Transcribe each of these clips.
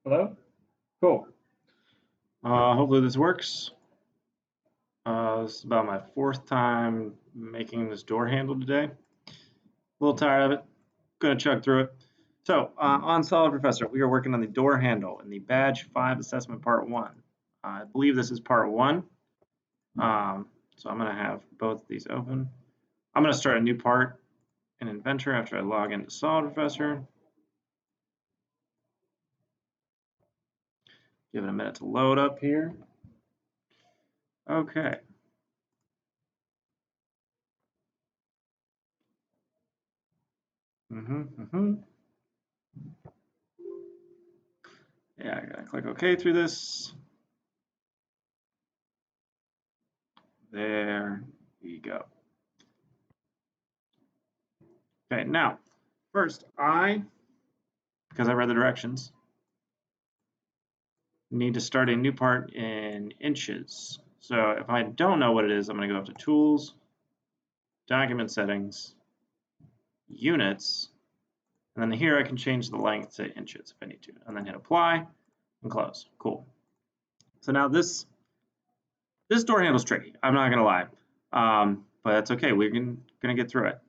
Hello? Cool. Hopefully this works. This is about my fourth time making this door handle today. A little tired of it. Gonna chug through it. So, on Solid Professor, we are working on the door handle in the Badge 5 assessment part 1. I believe this is part 1. So I'm gonna have both of these open. I'm gonna start a new part in Inventor after I log into Solid Professor. Give it a minute to load up here. Okay. Yeah, I gotta click OK through this. There you go. Okay, now, first, because I read the directions, need to start a new part in inches. So if I don't know what it is, I'm going to go up to Tools, Document Settings, Units, and then here I can change the length to inches if I need to, and then hit Apply and Close. Cool. So now this door handle is tricky. I'm not going to lie, but it's okay. We're going to get through it.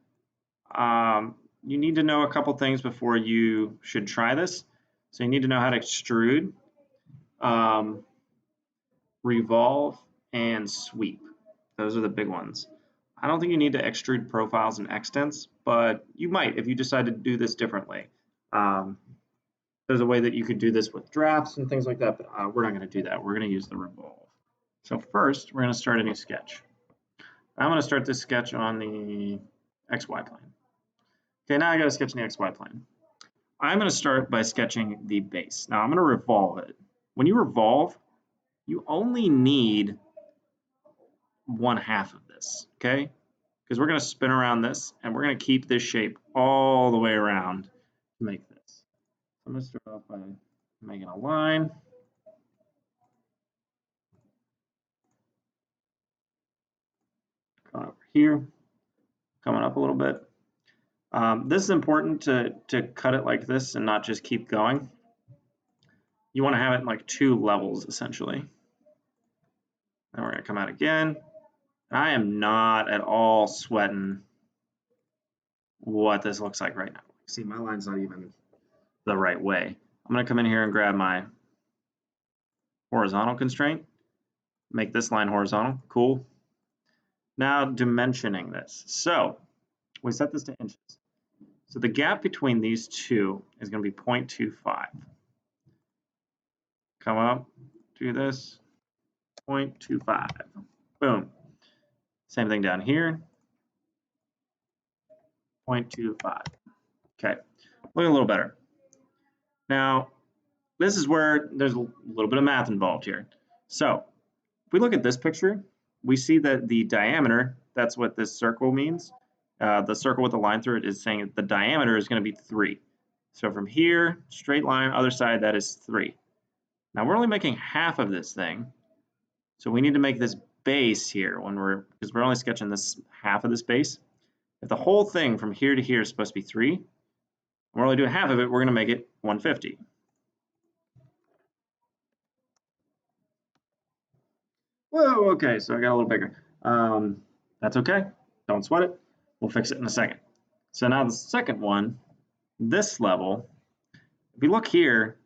You need to know a couple things before you should try this. So you need to know how to extrude, revolve, and sweep. Those are the big ones. I don't think you need to extrude profiles and extents, but you might if you decide to do this differently. There's a way that you could do this with drafts and things like that, but we're not going to do that. We're going to use the revolve. So first, we're going to start a new sketch. I'm going to start this sketch on the XY plane. Okay, now I got to sketch in the XY plane. I'm going to start by sketching the base. Now I'm going to revolve it. When you revolve, you only need 1/2 of this, okay? Because we're going to spin around this, and we're going to keep this shape all the way around to make this. I'm going to start off by making a line. Going over here, coming up a little bit. This is important to cut it like this and not just keep going. You want to have it in like 2 levels, essentially. Now we're going to come out again. I am not at all sweating what this looks like right now. See, my line's not even the right way. I'm going to come in here and grab my horizontal constraint, make this line horizontal. Cool. Now dimensioning this. So we set this to inches. So the gap between these two is going to be 0.25. Come up, do this, 0.25. Boom. Same thing down here, 0.25. Okay, look a little better. Now, this is where there's a little bit of math involved here. So if we look at this picture, we see that the diameter, that's what this circle means. The circle with the line through it is saying the diameter is going to be 3. So from here, straight line, other side, that is 3. Now we're only making half of this thing. So we need to make this base here because we're only sketching this half of this base. If the whole thing from here to here is supposed to be 3, and we're only doing half of it, we're going to make it 150. Whoa, okay, so I got a little bigger. That's okay. Don't sweat it. We'll fix it in a second. So now the second one, this level, if you look here,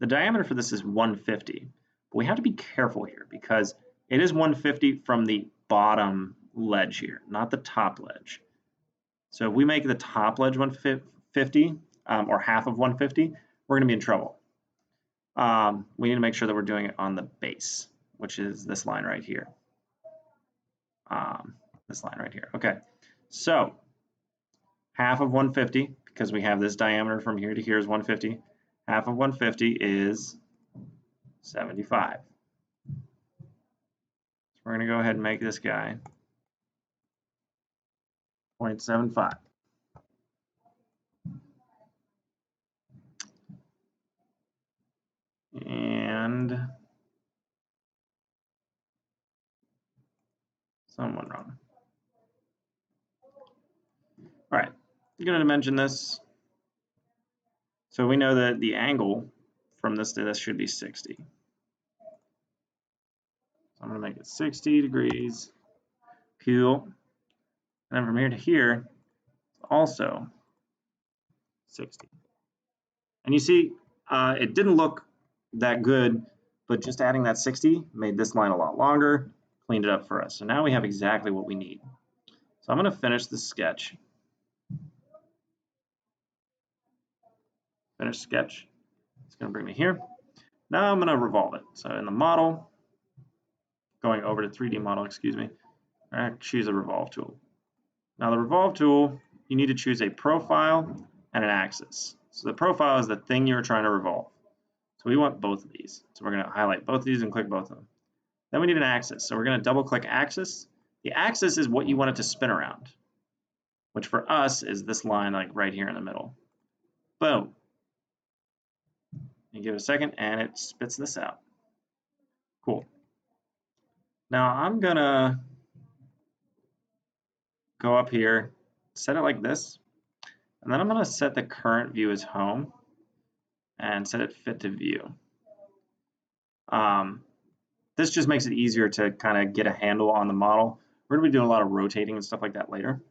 the diameter for this is 150. But we have to be careful here because it is 150 from the bottom ledge here, not the top ledge. So if we make the top ledge 150 or half of 150, we're going to be in trouble. We need to make sure that we're doing it on the base, which is this line right here. This line right here. Okay, so half of 150, because we have this diameter from here to here is 150. Half of 150 is 75. So we're going to go ahead and make this guy 0.75. And someone wrong. All right, I'm going to dimension this. So we know that the angle from this to this should be 60. So I'm going to make it 60 degrees. Cool. And then from here to here, also 60. And you see, it didn't look that good, but just adding that 60 made this line a lot longer, cleaned it up for us. So now we have exactly what we need. So I'm going to finish the sketch. Finish sketch. It's going to bring me here. Now I'm going to revolve it. So in the model, going over to 3D model, excuse me, I choose a revolve tool. Now the revolve tool, you need to choose a profile and an axis. So the profile is the thing you're trying to revolve. So we want both of these. So we're going to highlight both of these and click both of them. Then we need an axis. So we're going to double click axis. The axis is what you want it to spin around, which for us is this line like right here in the middle. Boom. You give it a second and it spits this out. Cool. Now I'm going to go up here, set it like this, and then I'm going to set the current view as home and set it fit to view. This just makes it easier to kind of get a handle on the model. We're going to be doing a lot of rotating and stuff like that later.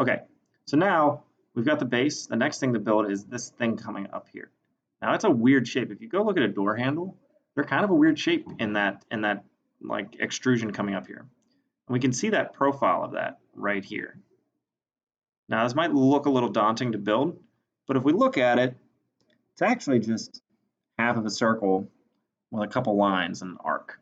Okay, so now we've got the base. The next thing to build is this thing coming up here. Now it's a weird shape. If you go look at a door handle, they're kind of a weird shape in that like extrusion coming up here. And we can see that profile of that right here. Now this might look a little daunting to build, but if we look at it, it's actually just half of a circle with a couple lines and an arc.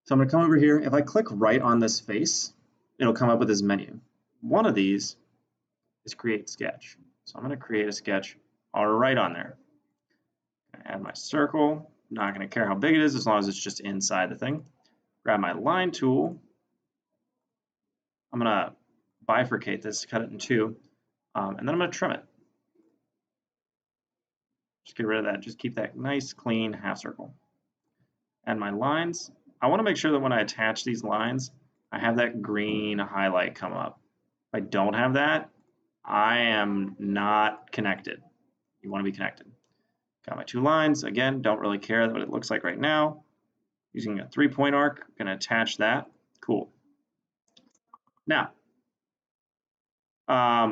So I'm going to come over here. If I click right on this face, it'll come up with this menu. One of these is create sketch. So I'm going to create a sketch right on there. Add my circle. Not going to care how big it is as long as it's just inside the thing. Grab my line tool. I'm going to bifurcate this, cut it in two, and then I'm going to trim it. Just get rid of that. Just keep that nice, clean half circle. And my lines, I want to make sure that when I attach these lines, I have that green highlight come up. If I don't have that, I am not connected. You want to be connected. Got my two lines. Again, don't really care what it looks like right now. Using a 3-point arc, going to attach that. Cool. Now,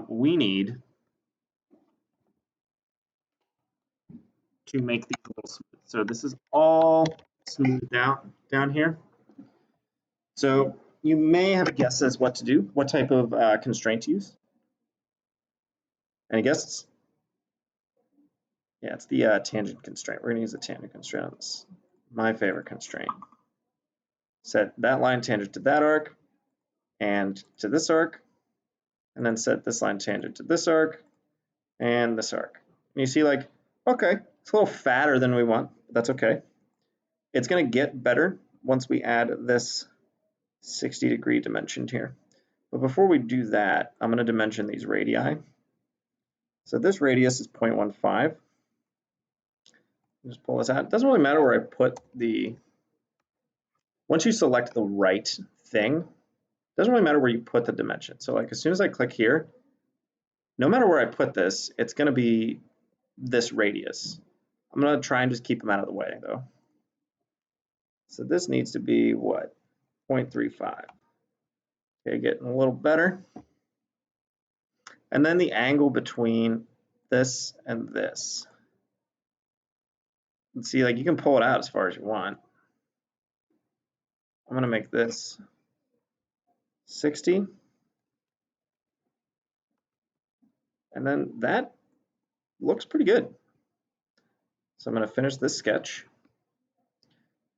we need to make these a little smooth. So this is all smoothed out down here. So you may have a guess as what to do, what type of constraint to use. Any guesses? Yeah, it's the tangent constraint. We're going to use the tangent constraint on this. My favorite constraint. Set that line tangent to that arc and to this arc, and then set this line tangent to this arc and this arc. And you see, like, okay, it's a little fatter than we want, but that's okay. It's going to get better once we add this 60-degree dimension here. But before we do that, I'm going to dimension these radii. So this radius is 0.15. Just pull this out. It doesn't really matter where I put the, once you select the right thing, it doesn't really matter where you put the dimension. So like as soon as I click here, no matter where I put this, it's going to be this radius. I'm going to try and just keep them out of the way though. So this needs to be what? 0.35. Okay, getting a little better. And then the angle between this and this. Let's see, like you can pull it out as far as you want. I'm going to make this 60. And then that looks pretty good. So I'm going to finish this sketch.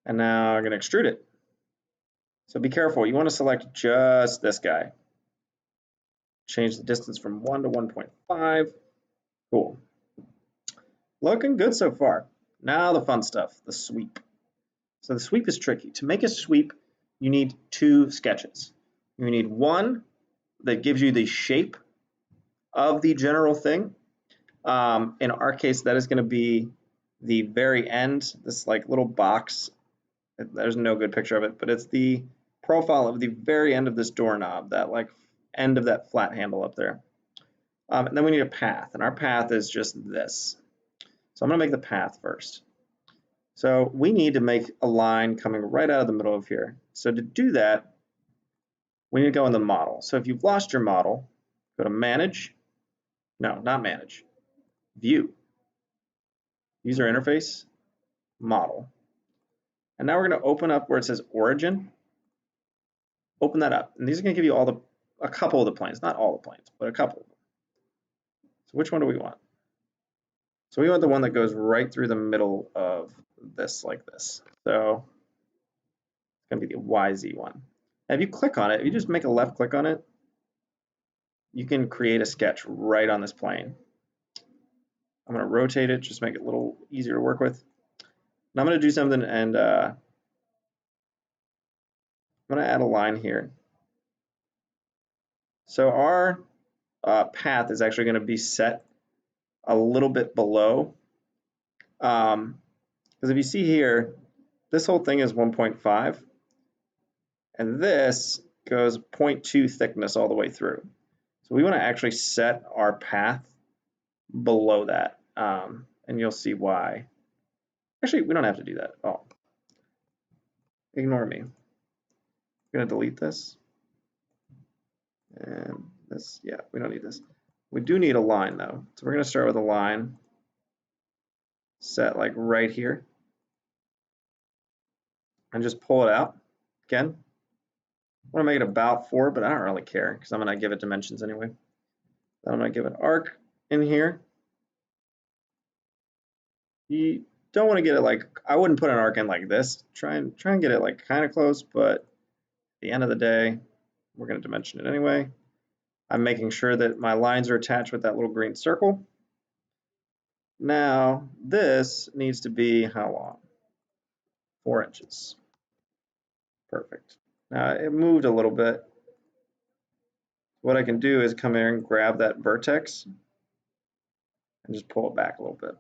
And now I'm going to extrude it. So be careful. You want to select just this guy. Change the distance from 1 to 1.5. Cool. Looking good so far. Now the fun stuff, the sweep. So the sweep is tricky. To make a sweep, you need two sketches. You need one that gives you the shape of the general thing. In our case, that is going to be the very end, this like little box. There's no good picture of it, but it's the profile of the very end of this doorknob, that like end of that flat handle up there. And then we need a path, and our path is just this. So I'm going to make the path first. So we need to make a line coming right out of the middle of here. So to do that, we need to go in the model. So if you've lost your model, go to manage. No, not manage. View. User interface. Model. And now we're going to open up where it says origin. Open that up. And these are going to give you a couple of the planes. Not all the planes, but a couple of them. So which one do we want? So we want the one that goes right through the middle of this like this. So it's going to be the YZ one. Now if you click on it, if you just make a left click on it, you can create a sketch right on this plane. I'm going to rotate it, just make it a little easier to work with. And I'm going to do something, and I'm going to add a line here. So our path is actually going to be set a little bit below. Because if you see here, this whole thing is 1.5, and this goes 0.2 thickness all the way through. So we want to actually set our path below that, and you'll see why. Actually, we don't have to do that. Oh, ignore me. I'm going to delete this. And this, yeah, we don't need this. We do need a line though. So we're going to start with a line set like right here. And just pull it out. Again, I want to make it about 4, but I don't really care because I'm going to give it dimensions anyway. Then I'm going to give an arc in here. You don't want to get it like, I wouldn't put an arc in like this. Try and get it like kind of close, but at the end of the day, we're going to dimension it anyway. I'm making sure that my lines are attached with that little green circle. Now, this needs to be how long? 4 inches. Perfect. Now, it moved a little bit. What I can do is come here and grab that vertex and just pull it back a little bit.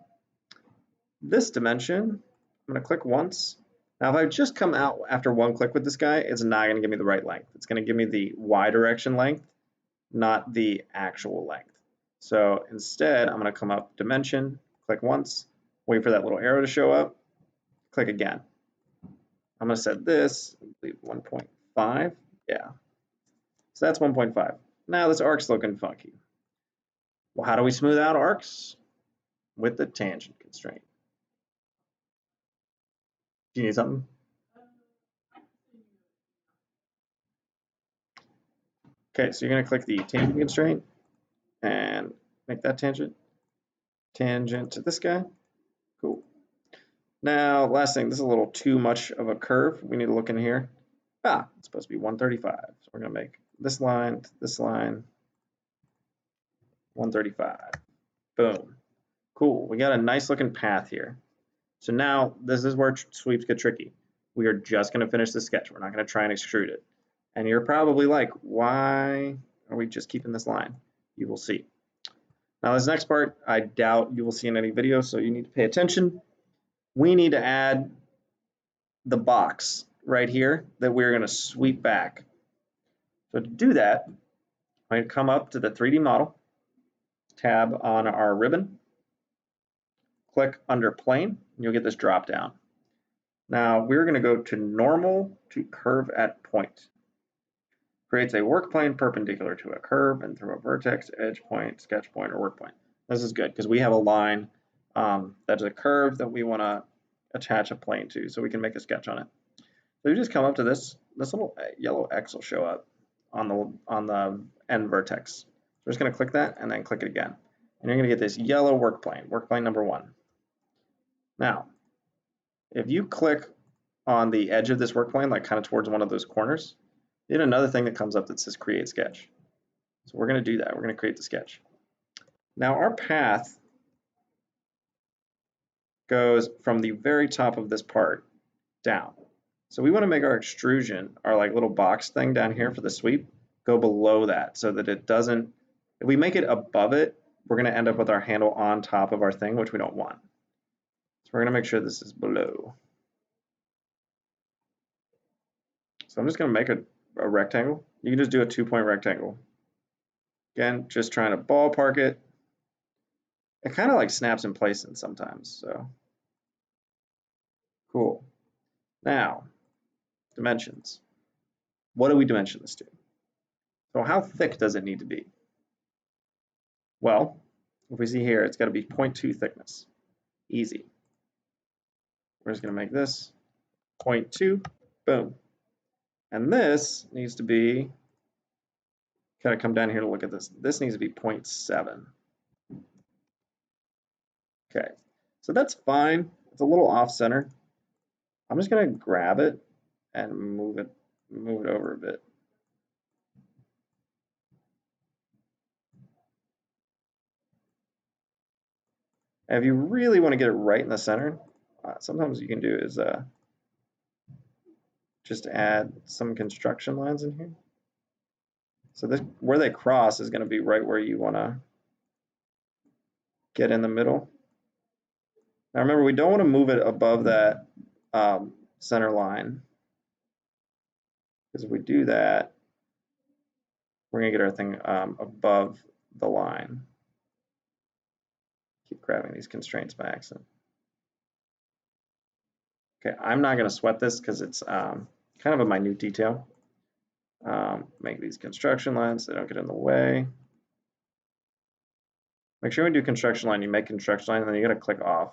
This dimension, I'm going to click once. Now, if I just come out after one click with this guy, it's not going to give me the right length. It's going to give me the Y direction length, not the actual length. So instead, I'm going to come up dimension, click once, wait for that little arrow to show up, click again. I'm going to set this, I believe 1.5. Yeah. So that's 1.5. Now this arc's looking funky. Well, how do we smooth out arcs? With the tangent constraint. Do you need something? Okay, so you're going to click the tangent constraint and make that tangent to this guy. Cool. Now, last thing, this is a little too much of a curve. We need to look in here. It's supposed to be 135. So we're going to make this line to this line 135. Boom. Cool. We got a nice looking path here. So now this is where sweeps get tricky. We are just going to finish the sketch. We're not going to try and extrude it. And you're probably like, why are we just keeping this line? You will see. Now this next part, I doubt you will see in any video, so you need to pay attention. We need to add the box right here that we're going to sweep back. So to do that, I'm going to come up to the 3D model, tab on our ribbon, click under plane, and you'll get this drop down. Now we're going to go to normal to curve at point. Creates a work plane perpendicular to a curve and through a vertex, edge point, sketch point, or work point. This is good because we have a line that's a curve that we want to attach a plane to, so we can make a sketch on it. So you just come up to this little yellow X will show up on the end vertex. So we're just going to click that and then click it again. And you're going to get this yellow work plane number 1. Now, if you click on the edge of this work plane, like kind of towards one of those corners, you get another thing that comes up that says create sketch. So we're going to do that. We're going to create the sketch. Now our path goes from the very top of this part down. So we want to make our extrusion, our like little box thing down here for the sweep, go below that so that it doesn't, if we make it above it, we're going to end up with our handle on top of our thing, which we don't want. So we're going to make sure this is below. So I'm just going to make a rectangle. You can just do a 2-point rectangle. Again, just trying to ballpark it. it kind of like snaps in place and sometimes, so cool. Now, dimensions. What do we dimension this to? So how thick does it need to be? Well, if we see here, it's got to be 0.2 thickness. Easy. We're just going to make this 0.2, boom. And this needs to be, kind of come down here to look at this. This needs to be 0.7. Okay, so that's fine. It's a little off center. I'm just going to grab it and move it over a bit. And if you really want to get it right in the center, sometimes you can do is just add some construction lines in here. So this, where they cross is going to be right where you want to get in the middle. Now remember, we don't want to move it above that center line, because if we do that, we're going to get our thing above the line. Keep grabbing these constraints by accident. Okay, I'm not going to sweat this because it's kind of a minute detail. Make these construction lines, they don't get in the way. Make sure when you do construction line, you make construction line, and then you got to click off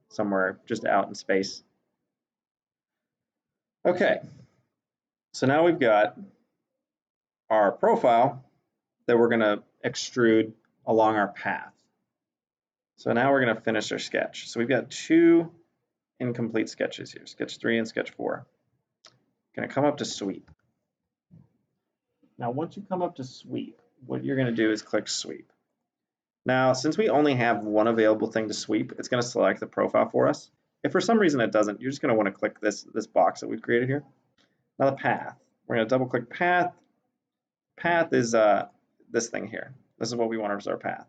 somewhere just out in space. Okay, so now we've got our profile that we're going to extrude along our path. So now we're going to finish our sketch. So we've got two incomplete sketches here, sketch 3 and sketch 4. Going to come up to sweep. Now once you come up to sweep, what you're going to do is click sweep. Now since we only have one available thing to sweep, it's going to select the profile for us. If for some reason it doesn't, you're just going to want to click this box that we've created here. Now the path. We're going to double click path. Path is this thing here. This is what we want as our path.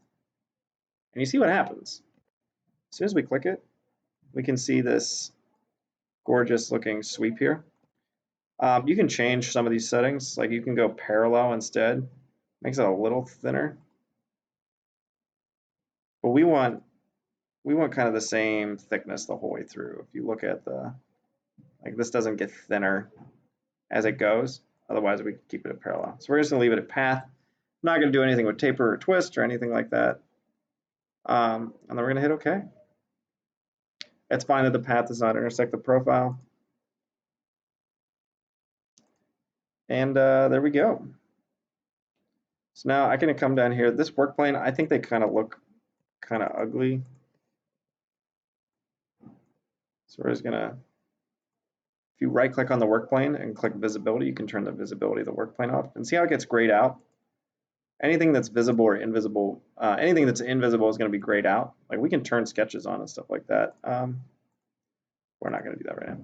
And you see what happens. As soon as we click it, we can see this gorgeous looking sweep here. You can change some of these settings, like you can go parallel instead. Makes it a little thinner. But we want kind of the same thickness the whole way through. If you look at like this doesn't get thinner as it goes. Otherwise we keep it at parallel. So we're just gonna leave it at path. I'm not gonna do anything with taper or twist or anything like that. And then we're gonna hit OK. It's fine that the path does not intersect the profile. And there we go. So now I can come down here. This work plane, I think they kind of look kind of ugly. So we're just gonna, if you right click on the work plane and click visibility, you can turn the visibility of the work plane off and see how it gets grayed out. Anything that's visible or invisible, anything that's invisible is going to be grayed out. Like we can turn sketches on and stuff like that. We're not going to do that right now.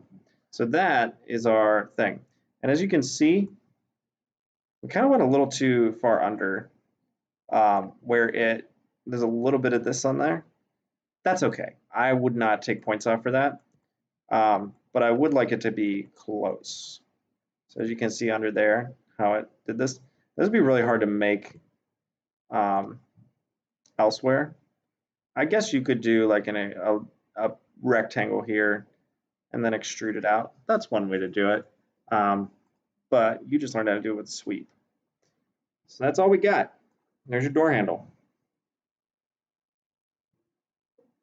So that is our thing. And as you can see, we kind of went a little too far under where there's a little bit of this on there. That's okay. I would not take points off for that. But I would like it to be close. So as you can see under there, how it did this. This would be really hard to make elsewhere. I guess you could do like in a rectangle here and then extrude it out. That's one way to do it. But you just learned how to do it with sweep. So that's all we got. There's your door handle.